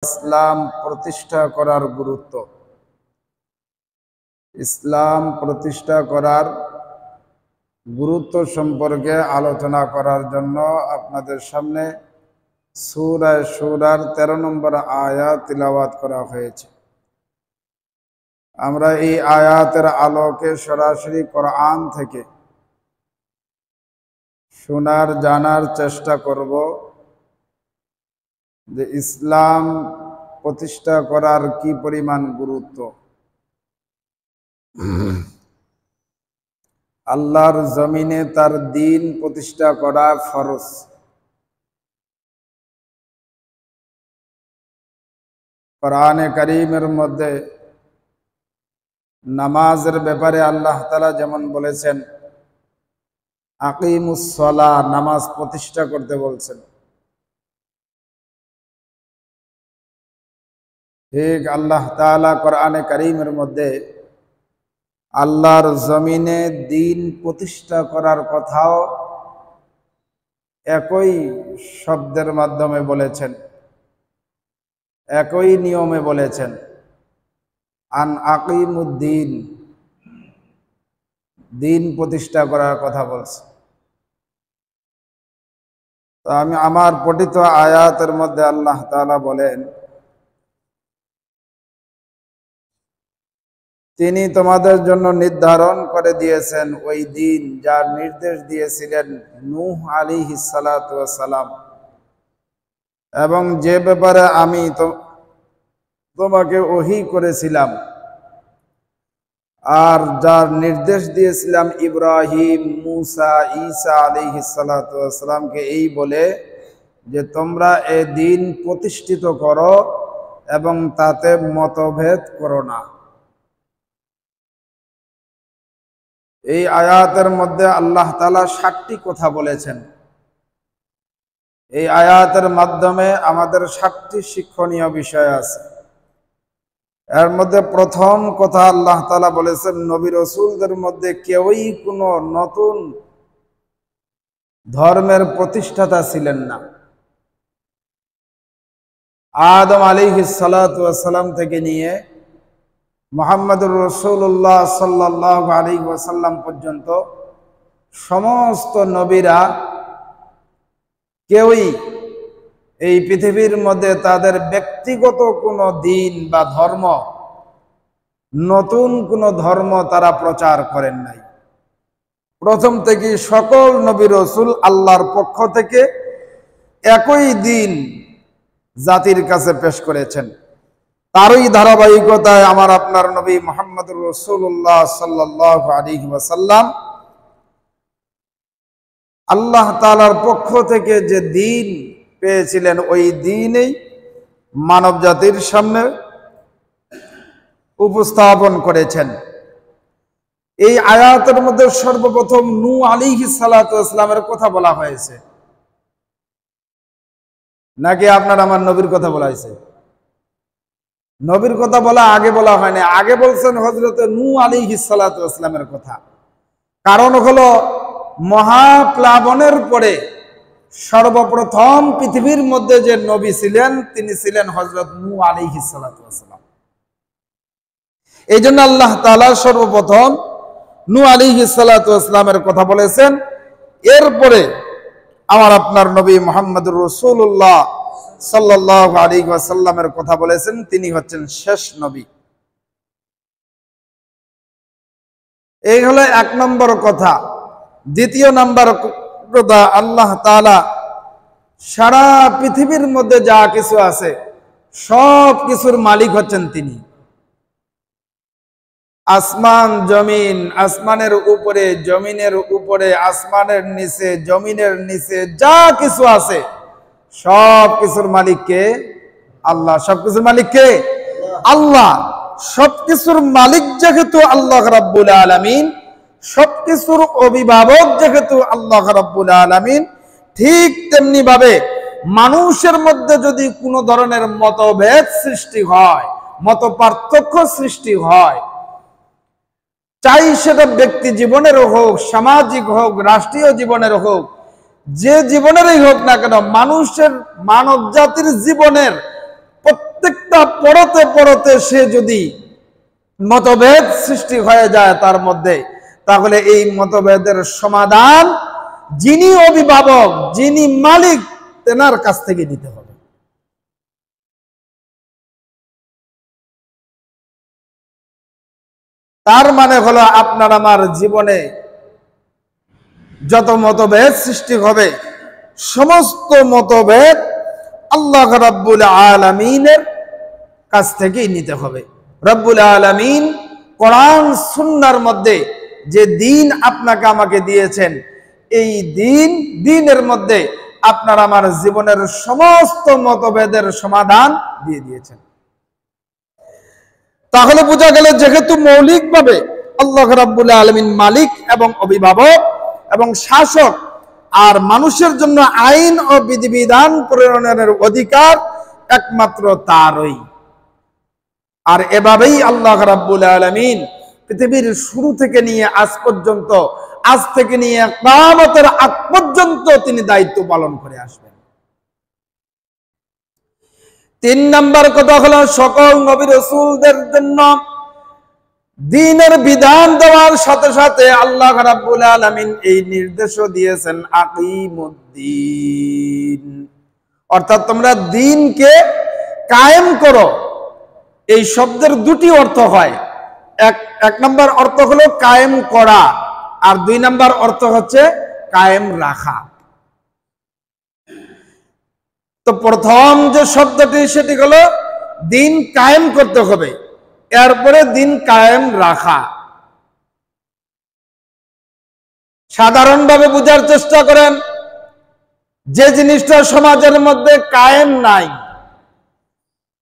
ইসলাম প্রতিষ্ঠা করার গুরুত্ব। ইসলাম প্রতিষ্ঠা করার গুরুত্ব সম্পর্কে আলোচনা করার জন্য আপনাদের সামনে সূরা শুরার 13 নম্বর আয়াত তিলাওয়াত করা হয়েছে। আমরা এই আয়াতের আলোকে সরাসরি কোরআন থেকে শোনার জানার চেষ্টা করব যে ইসলাম প্রতিষ্ঠা করার কি পরিমাণ গুরুত্ব। আল্লাহর জমিনে তার দ্বীন প্রতিষ্ঠা করা ফরজ। কোরআনে কারীমের মধ্যে নামাজের ব্যাপারে আল্লাহ তাআলা যেমন বলেছেন আকিমুস সালাহ, নামাজ প্রতিষ্ঠা করতে বলছেন, ঠিক আল্লাহ তাআলা কোরআনে কারীমের মধ্যে আল্লাহর জমিনে দ্বীন প্রতিষ্ঠা করার কথাও একই শব্দের মাধ্যমে বলেছেন, একই নিয়মে বলেছেন, আন আকিমুদ্দিন, দ্বীন প্রতিষ্ঠা করার কথা বলছে। তো আমি আমার পঠিত আয়াতের মধ্যে আল্লাহ তাআলা বলেন, তিনি তোমাদের জন্য নির্ধারণ করে দিয়েছেন ওই দিন যার নির্দেশ দিয়েছিলেন নূহ আলাইহিস সালাতু ওয়াস সালাম, এবং যে ব্যাপারে আমি তোমাকে ওহী করেছিলাম, আর যার নির্দেশ দিয়েছিলাম ইব্রাহিম, মূসা, ঈসা আলাইহিস সালাতু ওয়াস সালামকে, এই বলে যে তোমরা এই দিন প্রতিষ্ঠিত করো এবং তাতে মতভেদ করো না। এই আয়াতের মধ্যে আল্লাহ তাআলা 7টি কথা বলেছেন। এই আয়াতের মাধ্যমে আমাদের 7টি শিক্ষণীয় বিষয় আছে। এর মধ্যে প্রথম কথা আল্লাহ তাআলা বলেছেন নবী রাসূলদের মধ্যে কেউই কোনো নতুন ধর্মের প্রতিষ্ঠাতা ছিলেন না। আদম আলাইহিস সালাতু ওয়াস সালাম থেকে নিয়ে মুহাম্মদুর রাসূলুল্লাহ সাল্লাল্লাহু আলাইহি ওয়াসাল্লাম পর্যন্ত সমস্ত নবীরা কেউই এই পৃথিবীর মধ্যে তাদের ব্যক্তিগত কোনো দ্বীন বা ধর্ম, নতুন কোনো ধর্ম তারা প্রচার করেন নাই। প্রথম থেকে সকল নবী রাসূল আল্লাহর পক্ষ থেকে একই দ্বীন জাতির কাছে পেশ করেছেন। তারই ধারাবাহিকতায় আমার আপনার নবী মুহাম্মদুর রাসূলুল্লাহ সাল্লাল্লাহু আলাইহি ওয়াসাল্লাম আল্লাহ তাআলার পক্ষ থেকে যে দ্বীন পেয়েছিলেন ওই দ্বীনই মানব জাতির সামনে উপস্থাপন করেছেন। এই আয়াতের মধ্যে সর্বপ্রথম নূহ আলাইহিস সালাতু ওয়াস সালামের কথা বলা হয়েছে, নাকি আপনার আমার নবীর কথা বলা হয়েছে? নবীর কথা বলা আগে বলা হয়নি, আগে বলছেন হযরত নূহ আলাইহিস সালাতু ওয়াস সালামের কথা। কারণ হলো মহাপ্লাবনের পরে সর্বপ্রথম পৃথিবীর মধ্যে যে নবী ছিলেন তিনি ছিলেন হযরত নূহ আলাইহিস সালাতু ওয়াস সালাম। এই জন্য আল্লাহ তাআলা সর্বপ্রথম নূহ আলাইহিস সালাতু ওয়াস সালামের কথা বলেছেন। এরপরে আমার আপনার নবী মুহাম্মদুর রাসূলুল্লাহ সাল্লাল্লাহু আলাইহি ওয়াসাল্লামের কথা বলেছেন, তিনি হচ্ছেন শেষ নবী। এই হলো 1 নম্বর কথা। দ্বিতীয় নম্বর কথা, আল্লাহ তাআলা সারা পৃথিবীর মধ্যে যা কিছু আছে সব কিছুর মালিক হচ্ছেন তিনি। আসমান জমিন, আসমানের উপরে, জমিনের উপরে, আসমানের নিচে, জমিনের নিচে যা কিছু আছে সব কিছুর মালিক কে? আল্লাহ। সব কিছুর মালিক কে? আল্লাহ। সবকিছুর মালিক যেহেতু আল্লাহ রাব্বুল আলামিন, সবকিছুর অভিভাবক যেহেতু আল্লাহ রাব্বুল আলামিন, ঠিক তেমনি ভাবে মানুষের মধ্যে যদি কোনো ধরনের মতভেদ সৃষ্টি হয়, মত পার্থক্য সৃষ্টি হয়, চাই সেটা ব্যক্তি জীবনের হোক, সামাজিক হোক, রাষ্ট্রীয় জীবনের হোক, যে জীবনেরই হোক না কেন, মানুষের, মানব জাতির জীবনের পড়তে পড়তে সে যদি মতভেদ সৃষ্টি হয়ে যায় তার মধ্যে, তাহলে এই মতভেদের সমাধান যিনি অভিভাবক, যিনি মালিক, তেনার কাছ থেকে নিতে হবে। তার মানে হলো আপনার আমার জীবনে যত মতভেদ সৃষ্টি হবে, সমস্ত মতভেদ আল্লাহ রাব্বুল আলামিনের কাছ থেকেই নিতে হবে। রব্বুল আলামিন কোরআন সুন্নাহর মধ্যে যে দিন আপনাকে আমাকে দিয়েছেন, এই দিনের মধ্যে আপনার আমার জীবনের সমস্ত মতভেদের সমাধান দিয়ে দিয়েছেন। তাহলে বোঝা গেল যেহেতু মৌলিকভাবে আল্লাহ রাব্বুল আলামিন মালিক এবং অভিভাবক এবং শাসক, আর মানুষের জন্য আইন ও বিধিবিধান প্রণয়নের অধিকার একমাত্র তারই। আর এভাবেই আল্লাহ রাব্বুল আলামিন পৃথিবীর শুরু থেকে নিয়ে আজ পর্যন্ত, আজ থেকে নিয়ে কিয়ামতের আগ পর্যন্ত তিনি দায়িত্ব পালন করে আসবেন। 3 নাম্বার কথা হলো, সকল নবী রাসূলদের জন্য দ্বীনের বিধান দেওয়ার সাথে সাথে আল্লাহ রাব্বুল আলামিন এই নির্দেশও দিয়েছেন, আকিমুদ্দিন, অর্থাৎ তোমরা দ্বীনকে কায়েম করো। এই শব্দের দুটি অর্থ হয়। এক নম্বর অর্থ হলো কায়েম করা, আর 2 নম্বর অর্থ হচ্ছে কায়েম রাখা। তো প্রথম যে শব্দটি সেটি হলো দ্বীন কায়েম করতে হবে, এরপরে দ্বীন কায়েম রাখা। সাধারণভাবে বোঝার চেষ্টা করেন, যে জিনিসটা সমাজের মধ্যে কায়েম নাই,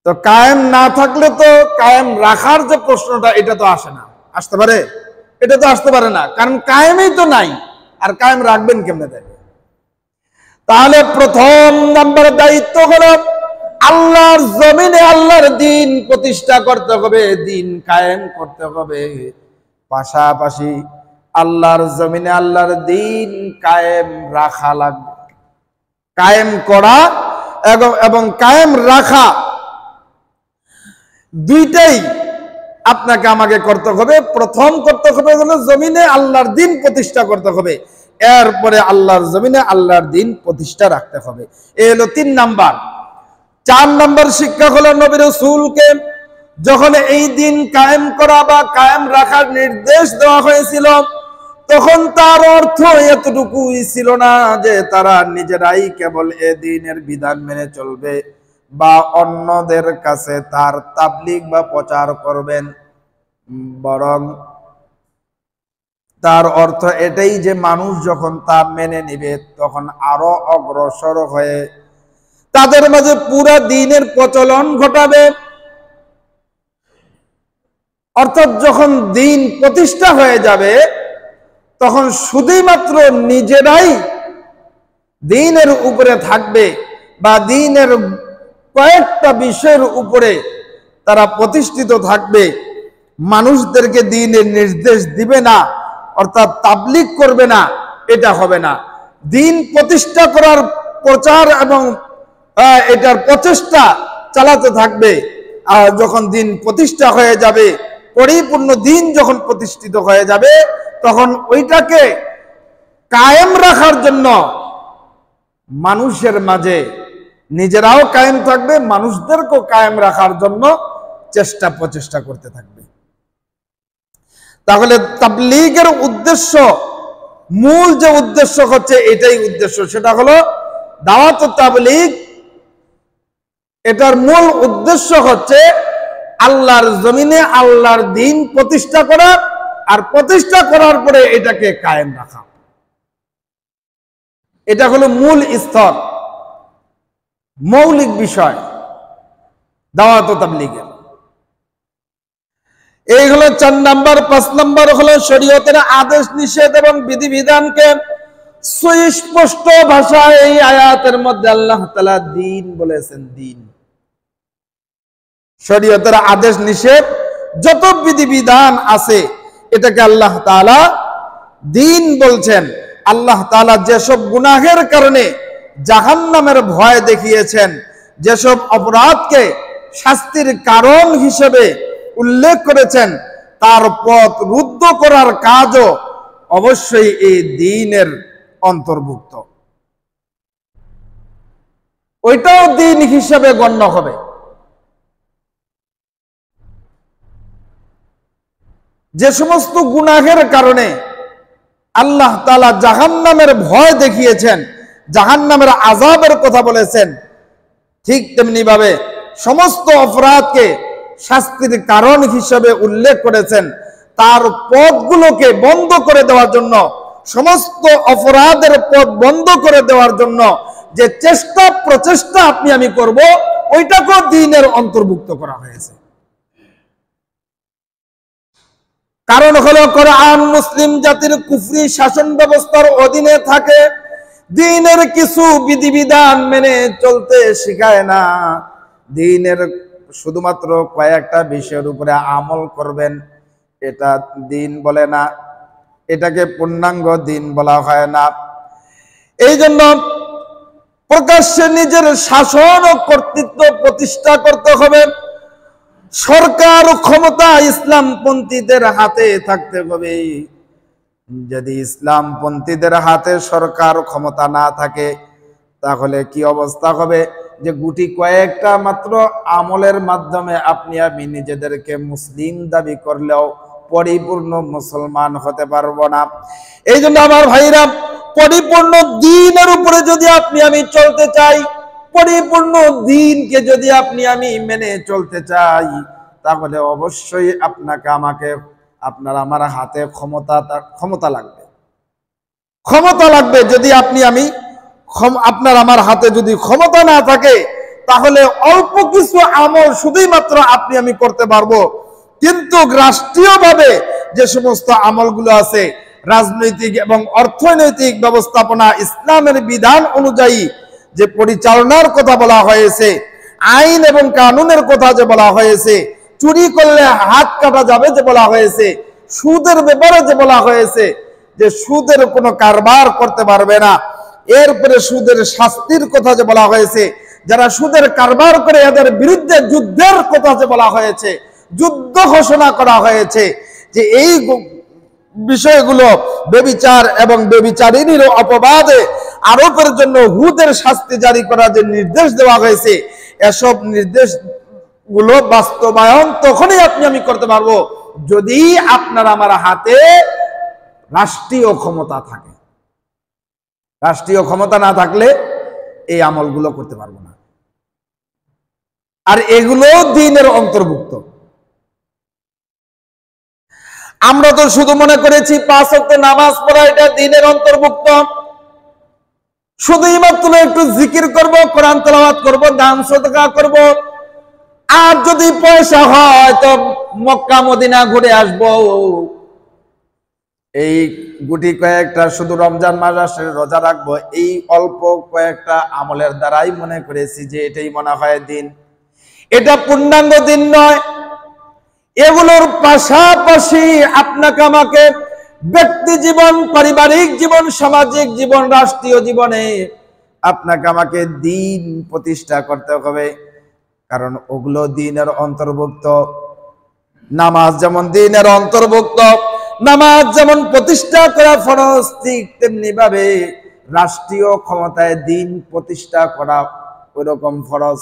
তো কায়েম না থাকলে তো কায়েম রাখার যে প্রশ্নটা এটা তো আসে না, আসতে পারে? এটা তো আসতে পারে না, কারণ কায়েমই তো নাই, আর কায়েম রাখবেন কেমনে দেবে? তাহলে প্রথম নাম্বার দায়িত্ব হলো আল্লাহর জমিনে আল্লাহর দ্বীন প্রতিষ্ঠা করতে হবে, দ্বীন কায়েম করতে হবে। পাশাপাশি আল্লাহর জমিনে আল্লাহর দ্বীন কায়েম রাখা লাগবে। কায়েম করা এবং কায়েম রাখা দুইটাই আপনাকে আমাকে করতে হবে। প্রথম করতে হবে হলো জমিনে আল্লাহর দ্বীন প্রতিষ্ঠা করতে হবে, এরপরে আল্লাহর জমিনে আল্লাহর দ্বীন প্রতিষ্ঠা রাখতে হবে। এই হলো 3 নাম্বার। 4 নাম্বার শিক্ষা হলো, নবী রাসূলকে যখন এই দ্বীন কায়েম করা বা কায়েম রাখার নির্দেশ দেওয়া হয়েছিল, তখন তার অর্থ এতটুকুই ছিল না যে তারা নিজেরাই কেবল এই দ্বীনের বিধান মেনে চলবে বা অন্যদের কাছে তার তাবলীগ বা প্রচার করবেন, বরং তার অর্থ এটাই যে মানুষ যখন তা মেনে নিবে তখন আরো অগ্রসর হয়ে তাদের মাঝে পুরা দ্বীনের প্রচলন ঘটাবে। অর্থাৎ যখন দ্বীন প্রতিষ্ঠা হয়ে যাবে তখন শুধুমাত্র নিজেরাই দ্বীনের উপরে থাকবে বা দ্বীনের কয়েকটা বিষয়ের উপরে তারা প্রতিষ্ঠিত থাকবে, মানুষদেরকে দ্বীনের নির্দেশ দিবে না, অর্থাৎ তাবলীগ করবে না, এটা হবে না। দ্বীন প্রতিষ্ঠা করার প্রচার এবং এটার প্রচেষ্টা চালাতে থাকবে। আর যখন দ্বীন প্রতিষ্ঠা হয়ে যাবে, পরিপূর্ণ দ্বীন যখন প্রতিষ্ঠিত হয়ে যাবে, তখন ওইটাকে কায়েম রাখার জন্য মানুষের মাঝে নিজেরাও কায়েম থাকবে, মানুষদেরকেও কায়েম রাখার জন্য প্রচেষ্টা করতে থাকবে। তাহলে তাবলীগের উদ্দেশ্য, মূল যে উদ্দেশ্য হচ্ছে এটাই উদ্দেশ্য, সেটা হলো দাওয়াত ও তাবলীগ। এটার মূল উদ্দেশ্য হচ্ছে আল্লাহর জমিনে আল্লাহর দ্বীন প্রতিষ্ঠা করা, আর প্রতিষ্ঠা করার পরে এটাকে কায়েম রাখা। এটা হলো মূল স্তর, মৌলিক বিষয় দাওয়াত ও তাবলীগের। এই হলো 4 নাম্বার। 5 নাম্বার হলো শরীয়তের আদেশ নিষেধ এবং বিধিবিধানকে সুস্পষ্ট ভাষায় এই আয়াতের মধ্যে আল্লাহ তাআলা দ্বীন বলেছেন। দ্বীন, শরীয়তের আদেশ নিষেধ যত বিধিবিধান আছে এটাকে আল্লাহ তাআলা দ্বীন বলছেন। আল্লাহ তাআলা যেসব গুনাহের কারণে জাহান্নামের ভয় দেখিয়েছেন, যেসব অপরাধকে শাস্তির কারণ হিসেবে উল্লেখ করেছেন, তার পথ রুদ্ধ করার কাজও অবশ্যই এই দ্বীনের অন্তর্ভুক্ত, ওইটাও দ্বীন হিসেবে গণ্য হবে। যে সমস্ত গুনাহের কারণে আল্লাহ তাআলা জাহান্নামের ভয় দেখিয়েছেন, জাহান্নামের আযাবের কথা বলেছেন, ঠিক তেমনি ভাবে সমস্ত অপরাধকে শাস্তির কারণ হিসেবে উল্লেখ করেছেন। তার পথগুলোকে বন্ধ করে দেওয়ার জন্য, সমস্ত অপরাধের পথ বন্ধ করে দেওয়ার জন্য যে প্রচেষ্টা আপনি আমি করব, ওইটাকেও দ্বীনের অন্তর্ভুক্ত করা হয়েছে। কারণ হলো কোরআন মুসলিম জাতির কুফরি শাসন ব্যবস্থার অধীনে থাকে, দ্বীনের কিছু বিধিবিধান মেনে চলতে শেখায় না। দ্বীনের শুধুমাত্র কয়েকটা বিষয়ের উপরে আমল করবেন, এটা দ্বীন বলে না, এটাকে পূর্ণাঙ্গ দ্বীন বলা হয় না। এই জন্য প্রকাশ্যে নিজের শাসন ও কর্তৃত্ব প্রতিষ্ঠা করতে হবে। সরকার ক্ষমতা ইসলামপন্থীদের হাতে থাকতে হবে। যদি ইসলামপন্থীদের হাতে সরকার ক্ষমতা না থাকে, তাহলে কি অবস্থা হবে? যে গুটি কয়েকটা মাত্র আমলের মাধ্যমে আপনি আমি নিজেদেরকে মুসলিম দাবি করলেও পরিপূর্ণ মুসলমান হতে পারবো না। এই জন্য আমার ভাইরা, পরিপূর্ণ দ্বীনের উপরে যদি আপনি আমি চলতে চাই, পরিপূর্ণ দ্বীনকে যদি আপনি আমি মেনে চলতে চাই, তাহলে অবশ্যই আপনাকে আমাকে, আপনার আমার হাতে ক্ষমতা লাগবে, ক্ষমতা লাগবে। যদি আপনি আমি, আপনার আমার হাতে যদি ক্ষমতা না থাকে, তাহলে অল্প কিছু আমল শুধুই মাত্র আপনি আমি করতে পারবো। কিন্তু রাষ্ট্রীয়ভাবে যে সমস্ত আমলগুলো আছে, রাজনৈতিক এবং অর্থনৈতিক ব্যবস্থাপনা ইসলামের বিধান অনুযায়ী যে পরিচালনার কথা বলা হয়েছে, আইন এবং কানুনের কথা যে বলা হয়েছে, চুরি করলে হাত কাটা যাবে যে বলা হয়েছে, সুদের ব্যাপারে যে বলা হয়েছে যে সুদের কোনো কারবার করতে পারবে না, এরপরে সুদের শাস্তির কথা যে বলা হয়েছে, যারা সুদের কারবার করে এদের বিরুদ্ধে যুদ্ধের কথা যে বলা হয়েছে, যুদ্ধ ঘোষণা করা হয়েছে, যে এই বিষয়গুলো ব্যভিচার এবং ব্যভিচারিণীর অপবাদে আরোপের জন্য হুদের শাস্তি জারি করার যে নির্দেশ দেওয়া হয়েছে, এসব নির্দেশ গুলো বাস্তবায়ন তখনই আপনি আমি করতে পারবো যদি আপনার আমার হাতে রাষ্ট্রীয় ক্ষমতা থাকে। রাষ্ট্রীয় ক্ষমতা না থাকলে এই আমলগুলো করতে পারবো না। আর এগুলো দ্বীনের অন্তর্ভুক্ত। আমরা তো শুধু মনে করেছি 5 ওয়াক্ত নামাজ পড়া এটা দ্বীনের অন্তর্ভুক্ত, শুধুই মাত্র একটু জিকির করব, কোরআন তেলাওয়াত করব, দান সদকা করব, আর যদি পয়সা হয় তো মক্কা মদিনা ঘুরে আসব। এই গুটি কয়েকটা শুধু রমজান মাস আসে রোজা রাখবো, এই অল্প কয়েকটা আমলের দ্বারাই মনে করেছি যে এটাই মনে হয় দ্বীন। এটা পূর্ণাঙ্গ দ্বীন নয়। এগুলোর পাশাপাশি আপনাকে আমাকে ব্যক্তি জীবন, পারিবারিক জীবন, সামাজিক জীবন, রাষ্ট্রীয় জীবনে আপনাকে আমাকে দ্বীন প্রতিষ্ঠা করতে হবে, কারণ ওগুলো দ্বীনের অন্তর্ভুক্ত। নামাজ যেমন দ্বীনের অন্তর্ভুক্ত, নামাজ যেমন প্রতিষ্ঠা করা ফরজ, ঠিক তেমনি ভাবে রাষ্ট্রীয় ক্ষমতায় দ্বীন প্রতিষ্ঠা করা ওইরকম ফরজ।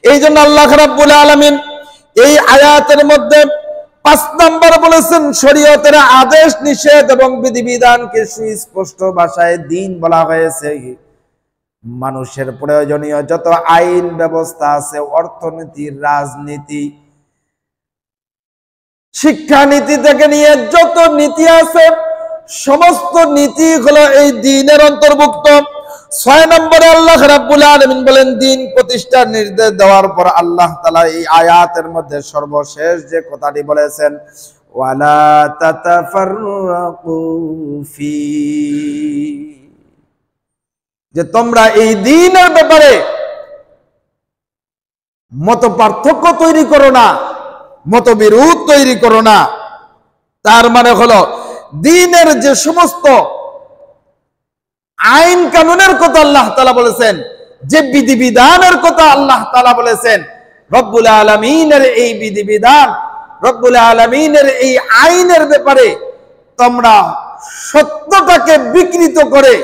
এই জন্য আল্লাহ রাব্বুল আলামিন এই আয়াতের মধ্যে 5 নম্বর বলেছেন, শরীয়তের আদেশ নিষেধ এবং বিধিবিধানকে সুস্পষ্ট ভাষায় দ্বীন বলা হয়েছে। মানুষের প্রয়োজনীয় যত আইন ব্যবস্থা আছে, অর্থনীতি, রাজনীতি, শিক্ষানীতি থেকে নিয়ে যত নীতি আছে, সমস্ত নীতি হলো এই দ্বীনের অন্তর্ভুক্ত। 6 নম্বরে আল্লাহ রাব্বুল আলামিন বলেন, দ্বীন প্রতিষ্ঠার নির্দেশ দেওয়ার পর আল্লাহ তাআলা এই আয়াতের মধ্যে সর্বশেষ যে কথাটি বলেছেন, ওয়ালা তাতাফাররাকু ফি, যে তোমরা এই দ্বীনের ব্যাপারে মত পার্থক্য তৈরি করো না, মতবিরোধ তৈরি করো না। তার মানে হলো দ্বীনের যে সমস্ত আইন কানুনের কথা আল্লাহ তাআলা বলেছেন, যে বিধিবিধানের কথা আল্লাহ তাআলা বলেছেন, রব্বুল আলামিনের এই বিধিবিধান, রব্বুল আলামিনের এই আইনের ব্যাপারে তোমরা সত্যটাকে বিকৃত করে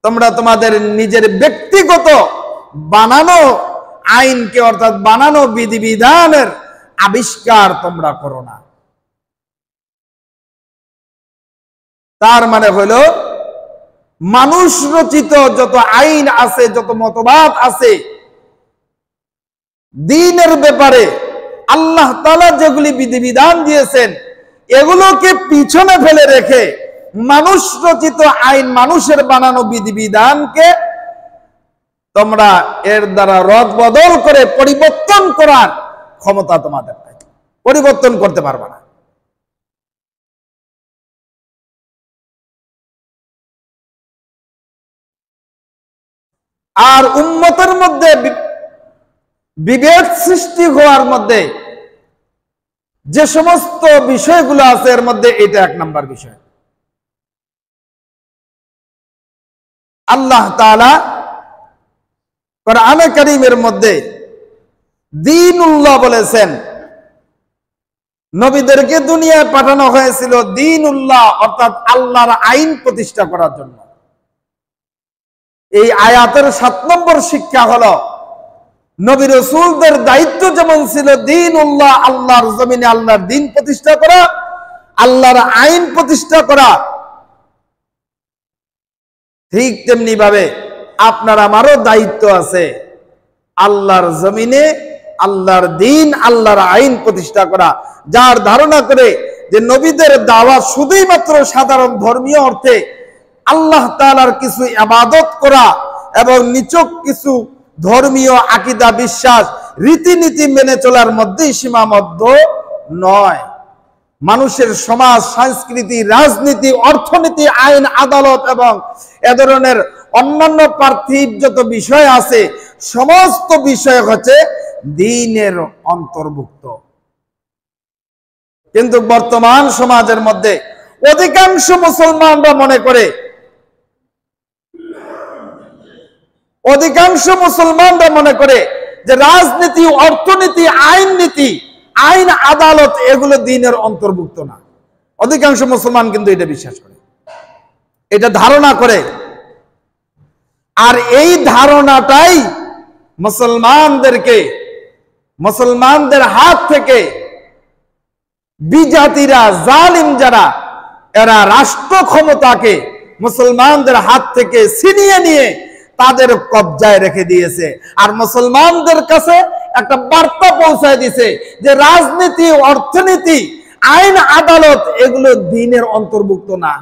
তোমরা তোমাদের নিজের ব্যক্তিগত বানানো আইনকে অর্থাৎ বানানো বিধিবিধানের আবিষ্কার তোমরা করো না। তার মানে হলো মানুষ রচিত যত আইন আছে, যত মতবাদ আছে দ্বীনের ব্যাপারে, আল্লাহ তাআলা যেগুলি বিধিবিধান দিয়েছেন এগুলোকে পিছনে ফেলে রেখে মানুষ রচিত আইন, মানুষের বানানো বিধিবিধানকে তোমরা এর দ্বারা রদ বদল করে পরিবর্তন করার ক্ষমতা তোমাদের নাই, পরিবর্তন করতে পারবে না। আর উম্মতের মধ্যে বিভেদ সৃষ্টি হওয়ার মধ্যে যে সমস্ত বিষয়গুলো আছে এর মধ্যে এটা এক নাম্বার বিষয়। আল্লাহ তাআলা কোরআনে কারীমের মধ্যে দীনুল্লাহ বলেছেন, নবীদেরকে দুনিয়ায় পাঠানো হয়েছিল দীনুল্লাহ অর্থাৎ আল্লাহর আইন প্রতিষ্ঠা করার জন্য। এই আয়াতের 7 নম্বর শিক্ষা হলো নবী রাসূলদের দায়িত্ব যেমন ছিল দীনুল্লাহ, আল্লাহর জমিনে আল্লাহর দ্বীন প্রতিষ্ঠা করা, আল্লাহর আইন প্রতিষ্ঠা করা, ঠিক তেমনি ভাবে আপনার আমারও দায়িত্ব আছে আল্লাহর জমিনে আল্লাহর দ্বীন, আল্লাহর আইন প্রতিষ্ঠা করা। যার ধারণা করে যে নবীদের দাওয়াত শুধুই মাত্র সাধারণ ধর্মীয় অর্থে আল্লাহ তাআলার কিছু ইবাদত করা এবং নিছক কিছু ধর্মীয় আকীদা, বিশ্বাস, রীতিনীতি মেনে চলার মধ্যেই সীমাবদ্ধ নয়। মানুষের সমাজ, সংস্কৃতি, রাজনীতি, অর্থনীতি, আইন, আদালত এবং এ ধরনের অন্যান্য পার্থিব যত বিষয় আছে সমস্ত বিষয় হচ্ছে দ্বীনের অন্তর্ভুক্ত। কিন্তু বর্তমান সমাজের মধ্যে অধিকাংশ মুসলমানরা মনে করে, যে রাজনীতি, অর্থনীতি, আইন নীতি, আইন আদালত এগুলো দ্বীনের অন্তর্ভুক্ত না। অধিকাংশ মুসলমান কিন্তু এটা বিশ্বাস করে, এটা ধারণা করে। আর এই ধারণাটাই মুসলমানদের হাত থেকে বিজাতিরা, জালিম যারা, এরা রাষ্ট্র ক্ষমতাকে মুসলমানদের হাত থেকে ছিনিয়ে নিয়ে তাদের কবজায় রেখে দিয়েছে। আর মুসলমানদের কাছে একটা বার্তা পৌঁছায় দিয়েছে যে রাজনীতি, অর্থনীতি, আইন আদালত এগুলো দ্বীনের অন্তর্ভুক্ত না।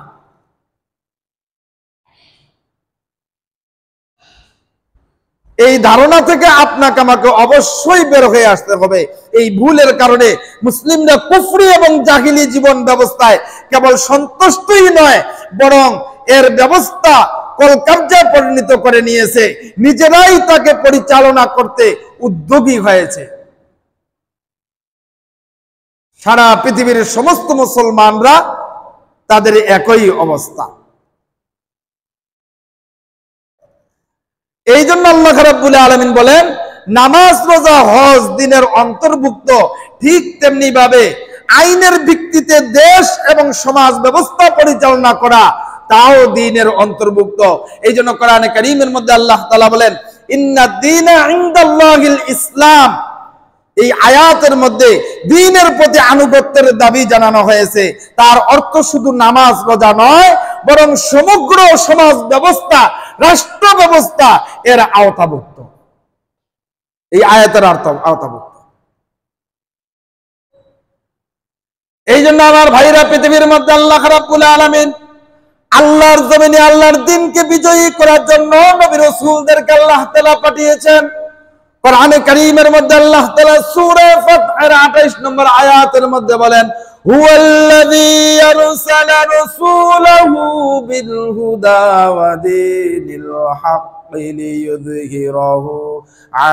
এই ধারণা থেকে আপনাকে আমাকে অবশ্যই বের হয়ে আসতে হবে। এই ভুলের কারণে মুসলিমরা কুফরি এবং জাহিলি জীবন ব্যবস্থায় কেবল সন্তুষ্টই নয়, বরং এর ব্যবস্থা কলকাবজায় পরিণত করে নিয়েছে, নিজেরাই তাকে পরিচালনা করতে উদ্যোগী হয়েছে। সারা পৃথিবীর সমস্ত মুসলমানরা তাদের একই অবস্থা। এই জন্য আল্লাহ রাব্বুল আলামিন বলেন, নামাজ, রোজা, হজ দ্বীনের অন্তর্ভুক্ত, ঠিক তেমনি ভাবে আইনের ভিত্তিতে দেশ এবং সমাজ ব্যবস্থা পরিচালনা করা তাও দ্বীনের অন্তর্ভুক্ত। এই জন্য কোরআনে কারীমের মধ্যে আল্লাহ তাআলা বলেন, ইন্নাদ দীনা ইনদাল্লাহিল ইসলাম। এই আয়াতের মধ্যে দ্বীনের প্রতি আনুগত্যের দাবি জানানো হয়েছে। তার অর্থ শুধু নামাজ, রোজা নয়, বরং সমগ্র সমাজ ব্যবস্থা, রাষ্ট্র ব্যবস্থা এর আওতাভুক্ত। এই আয়াতের আওতাভুক্ত। এই জন্য আমার ভাইরা, পৃথিবীর মধ্যে আল্লাহ রাব্বুল আলামিন আল্লাহর জমিনে আল্লাহর দ্বীনকে বিজয়ী করার জন্য নবী রাসূলদেরকে আল্লাহ তাআলা পাঠিয়েছেন। কোরআনে কারীমের মধ্যে আল্লাহ তাআলা সূরা ফাতহের 28 নম্বর আয়াতের মধ্যে বলেন, হুয়াল্লাযী আরসালা রাসূলাহু বিল হুদা ওয়া দীনিল হাক্কি লিইয়ুযহিরাহু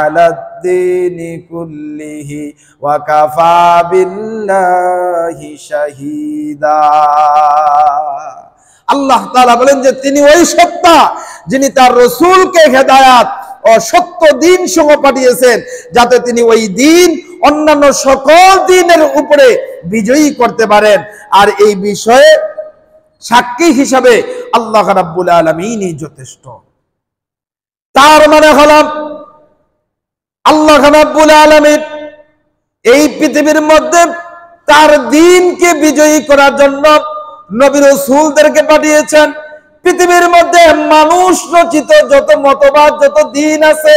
আলাদ-দীনি কুল্লিহি ওয়া কাফা বিল্লাহি শাহীদা। আল্লাহ তাআলা বলেন যে তিনি ওই সত্তা যিনি তার রাসূলকে হেদায়েত সত্য দিন সহ পাঠিয়েছেন, যাতে তিনি ওই দিন অন্যান্য সকল দিনের উপরে বিজয়ী করতে পারেন। আর এই বিষয়ে সাক্ষী হিসাবে আল্লাহ রাব্বুল আলামিনই যথেষ্ট। তার মানে হলো আল্লাহ রাব্বুল আলামিন এই পৃথিবীর মধ্যে তার দিনকে বিজয়ী করার জন্য নবী রাসূলদেরকে পাঠিয়েছেন। পৃথিবীর মধ্যে মানুষ রচিত যত মতবাদ, যত দিন আছে,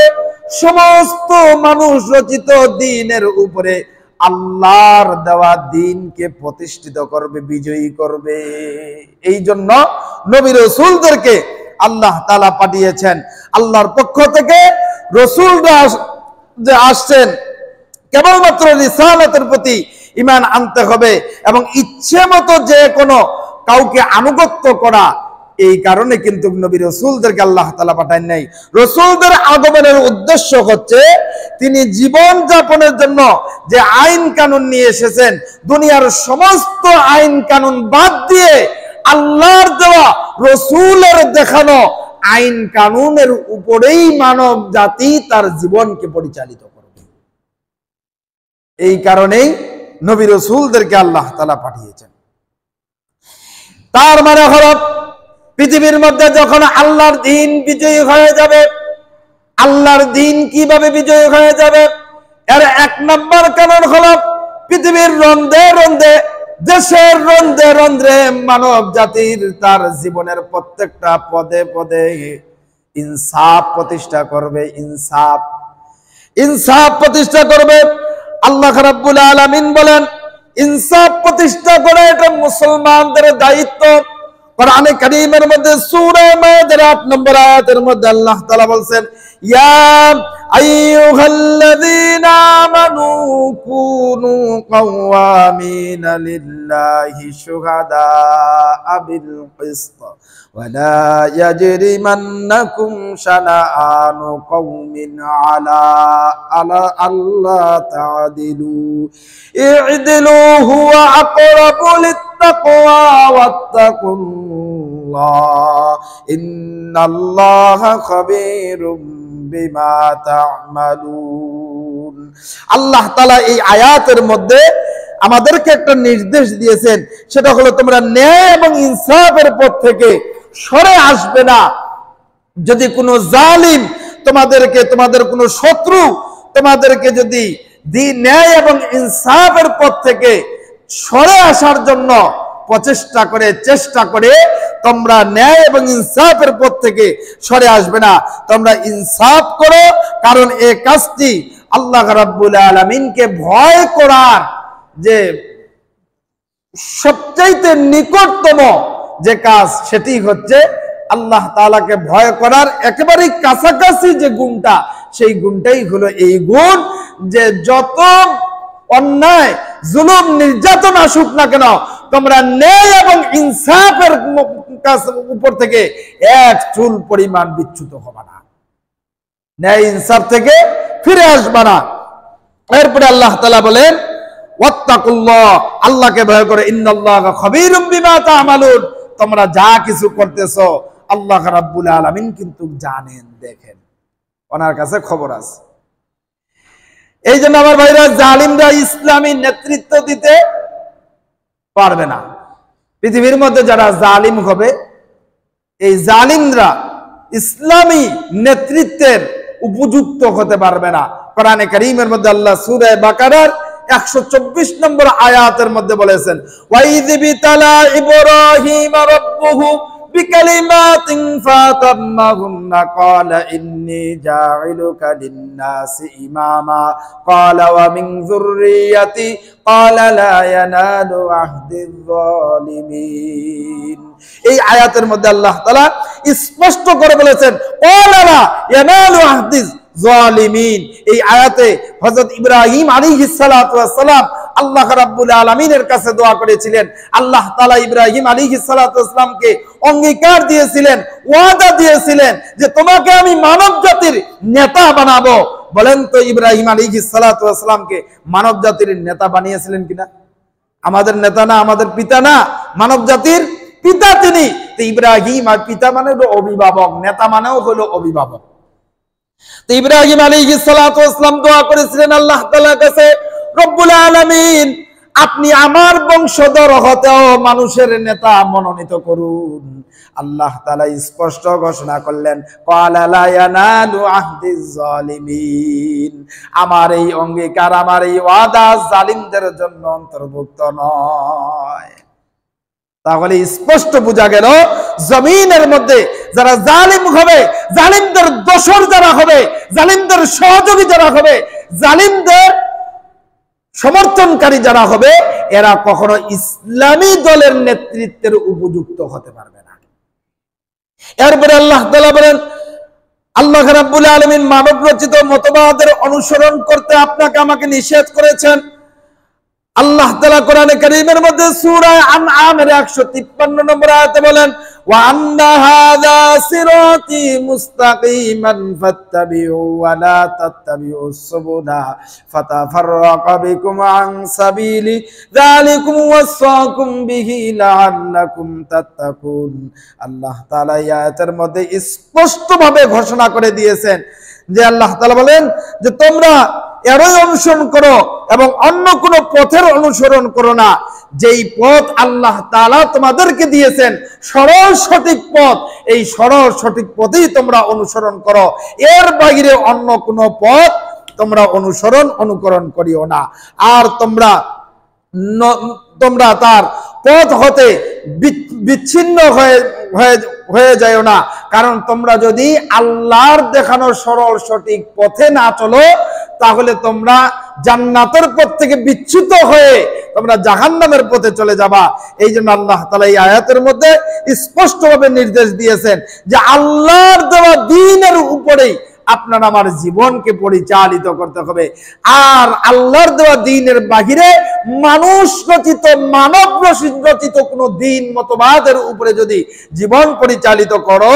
সমস্ত মানুষ রচিত দিনের উপরে আল্লাহর দেওয়া দিনকে প্রতিষ্ঠিত করবে, বিজয়ী করবে। এই জন্য নবী রাসূলদেরকে আল্লাহ তাআলা পাঠিয়েছেন। আল্লাহর পক্ষ থেকে রাসূলরা যে আসছেন, কেবলমাত্র রিসালাতের প্রতি ঈমান আনতে হবে এবং ইচ্ছে মতো যে কোনো কাউকে আনুগত্য করা, এই কারণে কিন্তু নবী রাসূলদেরকে আল্লাহ তাআলা পাঠান নাই। রাসূলদের আগমনের উদ্দেশ্য হচ্ছে তিনি জীবন যাপনের জন্য যে আইন কানুন নিয়ে এসেছেন, দুনিয়ার সমস্ত আইন কানুন বাদ দিয়ে আল্লাহর দেওয়া রাসূলের দেখানো আইন কানুনের উপরেই মানব জাতি তার জীবনকে পরিচালিত করবে। এই কারণেই নবী রাসূলদেরকে আল্লাহ তাআলা পাঠিয়েছেন। তার মানে হলো পৃথিবীর মধ্যে যখন আল্লাহর দ্বীন বিজয়ী হয়ে যাবে, আল্লাহর দ্বীন কিভাবে বিজয়ী হয়ে যাবে, এর এক নম্বর কারণ হলো পৃথিবীর রন্ধে রন্ধে, দেশের রন্ধে রন্ধে মানব জাতির তার জীবনের প্রত্যেকটা পদে পদে ইনসাফ প্রতিষ্ঠা করবে। ইনসাফ প্রতিষ্ঠা করবে। আল্লাহ রাব্বুল আলামিন বলেন ইনসাফ প্রতিষ্ঠা করা এটা মুসলমানদের দায়িত্ব। কোরআনে কারীমের মধ্যে সূরা মায়েদার ৮ নম্বর আয়াতের মধ্যে আল্লাহ তাআলা বলেন, ইয়া আইয়ুহাল্লাযীনা আমানু কুনু কাওয়ামিনা লিল্লাহি শুহাদাআ বিল কিসত ওয়া লা ইয়াজরিমান্নাকুম শানাআনু কওমিন আলা আল্লা তা'দিলু ই'দিলু হুয়া আকরাবু লিত্তাকওয়া ওয়াত্তাকুল্লাহ ইন্নাল্লাহা খাবীরুম বিমা তা'মালুন। আল্লাহ তাআলা এই আয়াতের মধ্যে আমাদেরকে একটা নির্দেশ দিয়েছেন, সেটা হলো তোমরা ন্যায় এবং ইনসাফের পথ থেকে সরে আসবে না। যদি কোনো জালিম তোমাদেরকে, তোমাদের কোনো শত্রু তোমাদেরকে যদি ন্যায় এবং ইনসাফের পথ থেকে সরে আসার জন্য চেষ্টা করে তোমরা ন্যায় এবং ইনসাফের পথ থেকে সরে আসবে না, তোমরা ইনসাফ করো। কারণ এই কাজটি আল্লাহ রাব্বুল আলামিনকে ভয় করার যে সবচাইতে নিকটতম যে কাজ, সেটি হচ্ছে আল্লাহ তাআলাকে ভয় করার একেবারে কাছাকাছি যে গুণটা, সেই গুণটাই হলো এই গুণ যে যত অন্যায় জুলুম নির্যাতন আসুক না কেন, তোমরা ন্যায় এবং ইনসাফের উপর থেকে এক চুল পরিমাণ বিচ্যুত হবে না, ন্যায় ইনসাফ থেকে ফিরে আসবে না। এরপরে আল্লাহ তাআলা বলেন ওয়াত্তাকুল্লাহ, আল্লাহকে ভয় করে, ইন্নাল্লাহা খাবীরুম বিমা তা'মালুন, তোমরা যা কিছু করতেছো আল্লাহ রাব্বুল আলামিন কিন্তু জানেন, দেখেন, ওনার কাছে খবর আছে। এই জন্য আমার ভাইরা, জালিমরা ইসলামী নেতৃত্ব দিতে পারবে না। পৃথিবীর মধ্যে যারা জালিম হবে, এই জালিমরা ইসলামী নেতৃত্বের উপযুক্ত হতে পারবে না। কোরআনে কারীমের মধ্যে আল্লাহ সূরা বাকারার 124 নম্বর আয়াতের মধ্যে বলেছেন, ওয়াইয বিতালা ইব্রাহিম রাব্বুহু বিকালিমাতিন ফাতাম্মাহুন্না ক্বালা ইন্নী জাইলুকা লিন-নাসি ইমামা ক্বালা ওয়া মিন যুররিয়াতি ক্বালা লা ইয়ানালু আহদিয যালিমিন। এই আয়াতের মধ্যে আল্লাহ তাআলা স্পষ্ট করে বলেছেন ক্বালা লা ইয়ানালু আহদিয জালিমিন। এই আয়াতে হযরত ইব্রাহিম আলাইহিস সালাতু ওয়াস সালাম আল্লাহ রাব্বুল আলামিনের কাছে দোয়া করেছিলেন। আল্লাহ তাআলা ইব্রাহিম আলাইহিস সালাতু ওয়াস সালামকে অঙ্গীকার দিয়েছিলেন, ওয়াদা দিয়েছিলেন যে তোমাকে আমি মানব জাতির নেতা বানাবো। বলেন তো ইব্রাহিম আলাইহিস সালাতু ওয়াস সালামকে মানব জাতির নেতা বানিয়েছিলেন কিনা? আমাদের নেতা না, আমাদের পিতা না, মানব জাতির পিতা তিনি। তো ইব্রাহিম আর পিতা মানে হলো অভিভাবক, নেতা মানেও হলো অভিভাবক। তো ইব্রাহিম আলাইহিস সালাতু ওয়াস সালাম দোয়া করেছিলেন আল্লাহ তাআলার কাছে, রব্বুল আলামিন আপনি আমার বংশধর হতেও মানুষের নেতা মনোনীত করুন। আল্লাহ তাআলা স্পষ্ট ঘোষণা করলেন, ক্বালা লা ইয়ানালু আহদিজ জালিমিন, আমার এই অঙ্গীকার, আমার এই ওয়াদা জালিমদের জন্য অন্তর্ভুক্ত নয়। তাহলে স্পষ্ট বোঝা গেল জমিনের মধ্যে যারা জালিম হবে, জালিমদের দোসর যারা হবে, জালিমদের সহযোগী যারা হবে, জালিমদের সমর্থনকারী যারা হবে, এরা কখনো ইসলামী দলের নেতৃত্বের উপযুক্ত হতে পারবে না। এরপরে আল্লাহ তাআলা বলেন, আল্লাহ রাব্বুল আলামিন মানব রচিত মতবাদের অনুসরণ করতে আপনাকে আমাকে নিষেধ করেছেন। আল্লাহ তাআলা কোরআনে কারীমের মধ্যে সূরা আনআমের 153 নম্বর আয়াতে বলেন, ওয়া আন্না হাযা সিরাতী মুস্তাকিমান ফাত্তাবিউ ওয়া লা তাত্তাবিউস সুবুলা ফাতাফাররাকা বিকুম আন সাবিলি যালিকুম ওয়াসাকুম বিহি লাআল্লাকুম তাত্তাকুন। আল্লাহ তাআলা এই আয়াতের মধ্যে স্পষ্টভাবে ঘোষণা করে দিয়েছেন যে আল্লাহ তাআলা বলেন যে তোমরা এরই অনুসরণ করো এবং অন্য কোনো পথের অনুসরণ করো না, যেই পথ আল্লাহ তাআলা তোমাদেরকে দিয়েছেন সরল সঠিক পথ, এই সরল সঠিক পথেই তোমরা অনুসরণ করো, এর বাইরে অন্য কোনো পথ তোমরা অনুকরণ করিও না। আর তোমরা তার পথ হতে বিচ্ছিন্ন হয়ে যাও না, কারণ তোমরা যদি আল্লাহর দেখানো সরল সঠিক পথে না চলো তাহলে তোমরা জান্নাতের পথ থেকে বিচ্যুত হয়ে তোমরা জাহান্নামের পথে চলে যাবা। এই জন্য আল্লাহ তাআলা এই আয়াতের মধ্যে স্পষ্টভাবে নির্দেশ দিয়েছেন যে আল্লাহর দেওয়া দ্বীনের উপরেই আপনার আমার জীবনকে পরিচালিত করতে হবে। আর আল্লাহর দেওয়া দ্বীনের বাহিরে মানুষ রচিত, মানব রচিত কোনো দ্বীন মতবাদের উপরে যদি জীবন পরিচালিত করো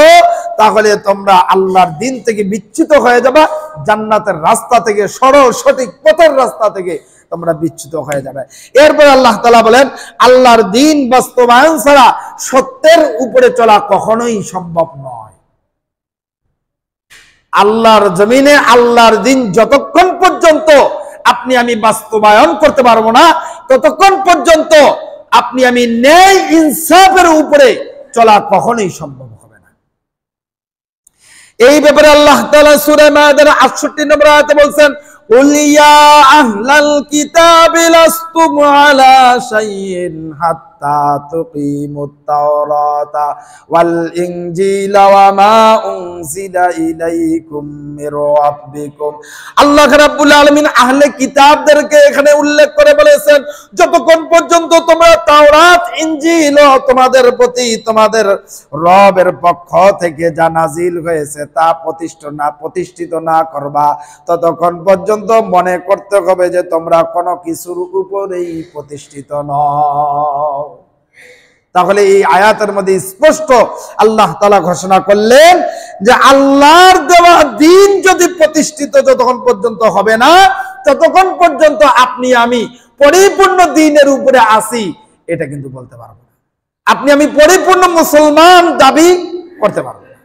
তাহলে তোমরা আল্লাহর দ্বীন থেকে বিচ্যুত হয়ে যাবা, জান্নাতের রাস্তা থেকে, সরল সঠিক পথের রাস্তা থেকে তোমরা বিচ্যুত হয়ে যাবে। এরপর আল্লাহ তাআলা বলেন, আল্লাহর দ্বীন বাস্তবায়ন ছাড়া সত্যের উপরে চলা কখনোই সম্ভব নয়। আল্লাহর জমিনে আল্লাহর দ্বীন যতক্ষণ পর্যন্ত আপনি আমি বাস্তবায়ন করতে পারবো না, ততক্ষণ পর্যন্ত আপনি আমি ন্যায় ইনসাফের উপরে চলা কখনোই সম্ভব হবে না। এই ব্যাপারে আল্লাহ তাআলা সূরা মায়েদার 68 নম্বর আয়াতে বলছেন, কুল ইয়া আহলাল কিতাবি লাস্তুম আলা শাইইন হাত্তা তুকিমুত তাওরাতা ওয়াল ইনজিলা ওয়া মা উনজিলা ইলাইকুম মির রাব্বিকুম। আল্লাহ রাব্বুল আলামিন আহলে কিতাবদেরকে এখানে উল্লেখ করে বলেছেন, যতক্ষণ পর্যন্ত তোমরা তাওরাত ইনজিল তোমাদের প্রতি তোমাদের রবের পক্ষ থেকে যা নাজিল হয়েছে তা প্রতিষ্ঠিত না করবা, ততক্ষণ পর্যন্ত মনে করতে হবে যে তোমরা কোনো কিছুর উপরেই প্রতিষ্ঠিত নও। তাহলে এই আয়াতের মধ্যে স্পষ্ট আল্লাহ তাআলা ঘোষণা করলেন যে আল্লাহর দেওয়া দ্বীন যদি প্রতিষ্ঠিত যতক্ষণ পর্যন্ত হবে না, ততক্ষণ পর্যন্ত আপনি আমি পরিপূর্ণ দ্বীনের উপরে আসি এটা কিন্তু বলতে পারবো না। আপনি আমি পরিপূর্ণ মুসলমান দাবি করতে পারবো না,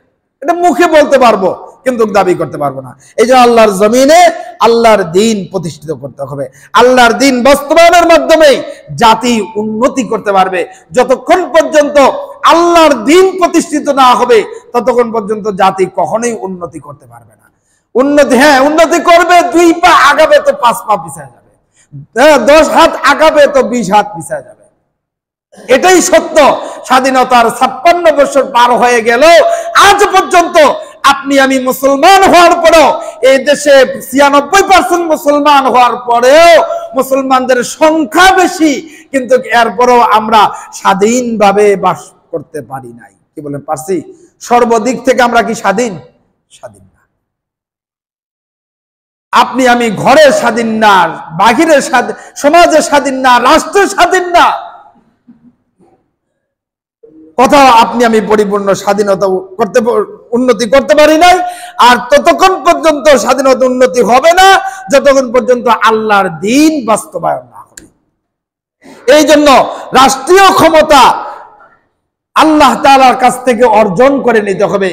এটা মুখে বলতে পারবো কিন্তু দাবি করতে পারবো না। এই জন্য আল্লাহর জমিনে আল্লাহর দ্বীন প্রতিষ্ঠিত করতে হবে। আল্লাহর দ্বীন বাস্তবায়নের মাধ্যমে জাতি উন্নতি করতে পারবে। যতক্ষণ পর্যন্ত আল্লাহর দ্বীন প্রতিষ্ঠিত না হবে ততক্ষণ পর্যন্ত জাতি কখনোই উন্নতি করতে পারবে না। উন্নতি করবে, 2 পা আগাবে তো 5 পা পিছায় যাবে, 10 হাত আগাবে তো 20 হাত পিছায় যাবে। এটাই সত্য। স্বাধীনতার 56 বছর পার হয়ে গেল, আজ পর্যন্ত আপনি আমি মুসলমান হওয়ার পরেও, এই দেশে 96% মুসলমান হওয়ার পরেও মুসলমানদের সংখ্যা বেশি, কিন্তু এরপরেও আমরা স্বাধীনভাবে বাস করতে পারি নাই। কি বলেন, পারছি? সর্বদিক থেকে আমরা কি স্বাধীন? স্বাধীন না। আপনি আমি ঘরে স্বাধীন না, বাহিরে স্বাধীন, সমাজে স্বাধীন না, রাষ্ট্রে স্বাধীন না। কোথাও আপনি আমি পরিপূর্ণ স্বাধীনতা উন্নতি করতে পারি নাই। আর ততক্ষণ পর্যন্ত স্বাধীনতা উন্নতি হবে না যতক্ষণ পর্যন্ত আল্লাহর দ্বীন বাস্তবায়ন না হবে। এই জন্য রাষ্ট্রীয় ক্ষমতা আল্লাহ তাআলার কাছ থেকে অর্জন করে নিতে হবে।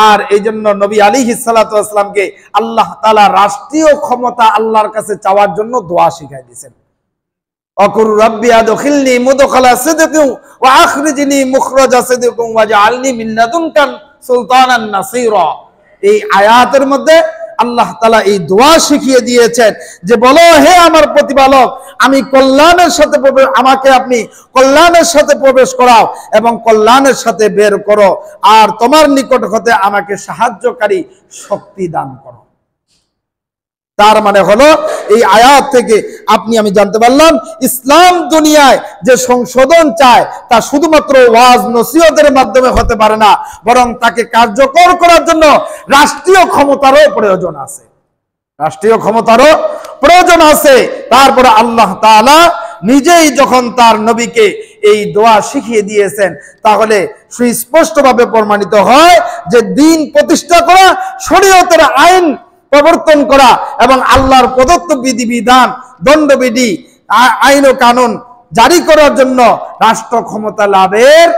আর এই জন্য নবী আলাইহিস সালাতু ওয়াস সালামকে আল্লাহ তাআলা রাষ্ট্রীয় ক্ষমতা আল্লাহর কাছে চাওয়ার জন্য দোয়া শিখাই দিয়েছেন। অকুর রাব্বি আদখিলনি মুদখালা সিদকিন ওয়া আখরিজনি মুখরাজা সিদকিন ওয়াজআলনি মিন লাদুনকা সুলতানান নাসীরা। এই আয়াতের মধ্যে আল্লাহ তাআলা এই দোয়া শিখিয়ে দিয়েছেন যে বলো হে আমার প্রতিপালক, আমি কল্যাণের সাথে আমাকে আপনি কল্যাণের সাথে প্রবেশ করাও এবং কল্যাণের সাথে বের করো, আর তোমার নিকট হতে আমাকে সাহায্যকারী শক্তি দান করো। তার মানে হলো এই আয়াত থেকে আমি জানতে পারলাম ইসলাম দুনিয়ায় যে সংশোধন চায় তা শুধুমাত্র ওয়াজ নসিহতের মাধ্যমে হতে পারে না, বরং তাকে কার্যকর করার জন্য রাষ্ট্রীয় ক্ষমতারও প্রয়োজন আছে। রাষ্ট্রীয় ক্ষমতারও প্রয়োজন আছে। তারপরে আল্লাহ তাআলা নিজেই যখন তার নবীকে এই দোয়া শিখিয়ে দিয়েছেন, তাহলে সুস্পষ্টভাবে প্রমাণিত হয় যে দ্বীন প্রতিষ্ঠা করা, শরীয়তের আইন প্রবর্তন করা এবং আল্লাহর প্রদত্ত বিধিবিধান, দণ্ডবিধি, আইন ও কানুন জারি করার জন্য রাষ্ট্র ক্ষমতা লাভের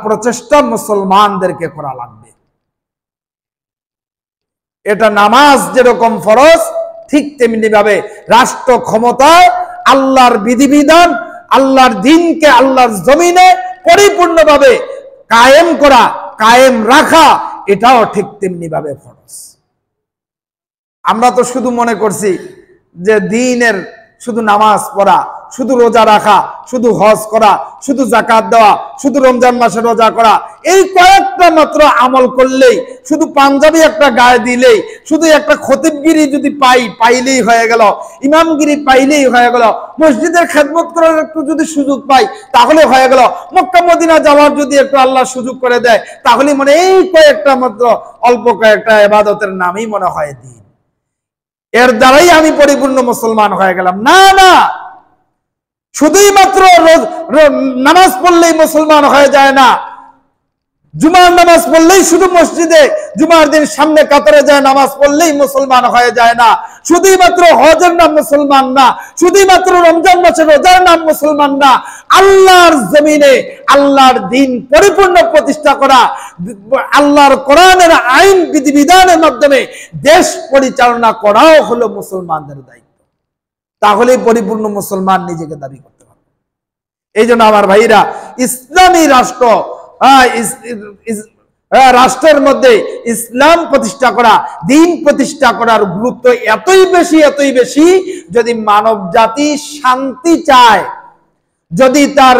প্রচেষ্টা মুসলমানদেরকে করা লাগবে। এটা নামাজ যেরকম ফরজ, ঠিক তেমনি ভাবে রাষ্ট্র ক্ষমতায় আল্লাহর বিধিবিধান, আল্লাহর দ্বীনকে আল্লাহর জমিনে পরিপূর্ণভাবে কায়েম করা, কায়েম রাখা, এটাও ঠিক তেমনি ভাবে ফরজ। আমরা তো শুধু মনে করছি যে দ্বীনের শুধু নামাজ পড়া, শুধু রোজা রাখা, শুধু হজ করা, শুধু যাকাত দেওয়া, শুধু রমজান মাসে রোজা করা, এই কয়েকটা মাত্র আমল করলেই, শুধু পাঞ্জাবি একটা গায়ে দিলেই, শুধু একটা খতিবগিরি যদি পাইলেই হয়ে গেল, ইমামগিরি পাইলেই হয়ে গেল, মসজিদের খেদমত করার একটু যদি সুযোগ পাই তাহলে হয়ে গেল, মক্কা মদিনা যাওয়ার যদি একটু আল্লাহ সুযোগ করে দেয় তাহলে মনে এই কয়েকটা মাত্র অল্প কয়েকটা ইবাদতের নামই মনে হয় দিন, এর দ্বারাই আমি পরিপূর্ণ মুসলমান হয়ে গেলাম। না না, শুধুই মাত্র নামাজ পড়লেই মুসলমান হয়ে যায় না। জুমার নামাজ পড়লেই, শুধু মসজিদে জুমার দিন সামনে কাতারে যায় নামাজ পড়লেই মুসলমান হয়ে যায় না। শুধুই মাত্র হজের নাম মুসলমান না, শুধুই মাত্র রমজান মাসে রোজার নাম মুসলমান না। আল্লাহর জমিনে আল্লাহর দ্বীন পরিপূর্ণ প্রতিষ্ঠা করা, আল্লাহর কোরআনের আইন বিধিবিধানের মাধ্যমে দেশ পরিচালনা করাও হলো মুসলমানদের দায়িত্ব। তাহলেই পরিপূর্ণ মুসলমান নিজেকে দাবি করতে পারবে। এই জন্য আমার ভাইরা, ইসলামী রাষ্ট্রের মধ্যে ইসলাম প্রতিষ্ঠা করা, দ্বীন প্রতিষ্ঠা করার গুরুত্ব এতই বেশি, যদি মানব জাতি শান্তি চায়, যদি তার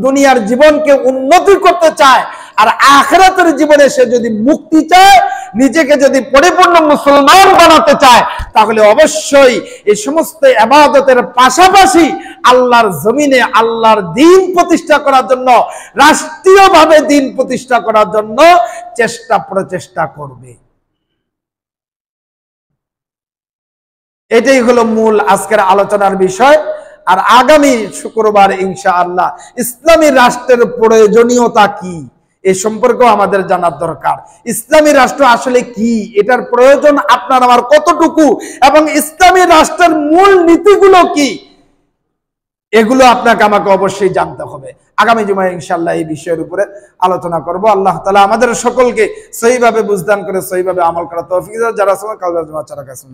দুনিয়ার জীবনকে উন্নতি করতে চায়, আর আখিরাতের জীবনে সে যদি মুক্তি চায়, নিজেকে যদি পরিপূর্ণ মুসলমান বানাতে চায়, তাহলে অবশ্যই এই সমস্ত ইবাদতের পাশাপাশি আল্লাহর জমিনে আল্লাহর দ্বীন প্রতিষ্ঠা করার জন্য, রাষ্ট্রীয়ভাবে দ্বীন প্রতিষ্ঠা করার জন্য প্রচেষ্টা করবে। এটাই হলো মূল আজকের আলোচনার বিষয়। আর আগামী শুক্রবার ইনশাআল্লাহ ইসলামী রাষ্ট্রের প্রয়োজনীয়তা কি এ সম্পর্কেও আমাদের জানার দরকার। ইসলামী রাষ্ট্র আসলে কি, এটার প্রয়োজন আপনার আমার কতটুকু, এবং ইসলামী রাষ্ট্রের মূল নীতিগুলো কি, এগুলো আপনাকে আমাকে অবশ্যই জানতে হবে। আগামী জুমায় ইনশাআল্লাহ এই বিষয়ের উপরে আলোচনা করব। আল্লাহ তাআলা আমাদের সকলকে সহিভাবে বুঝদান করে সহিভাবে আমল করা তৌফিক দান। যারা সময় কাল জুমা চারা কাছে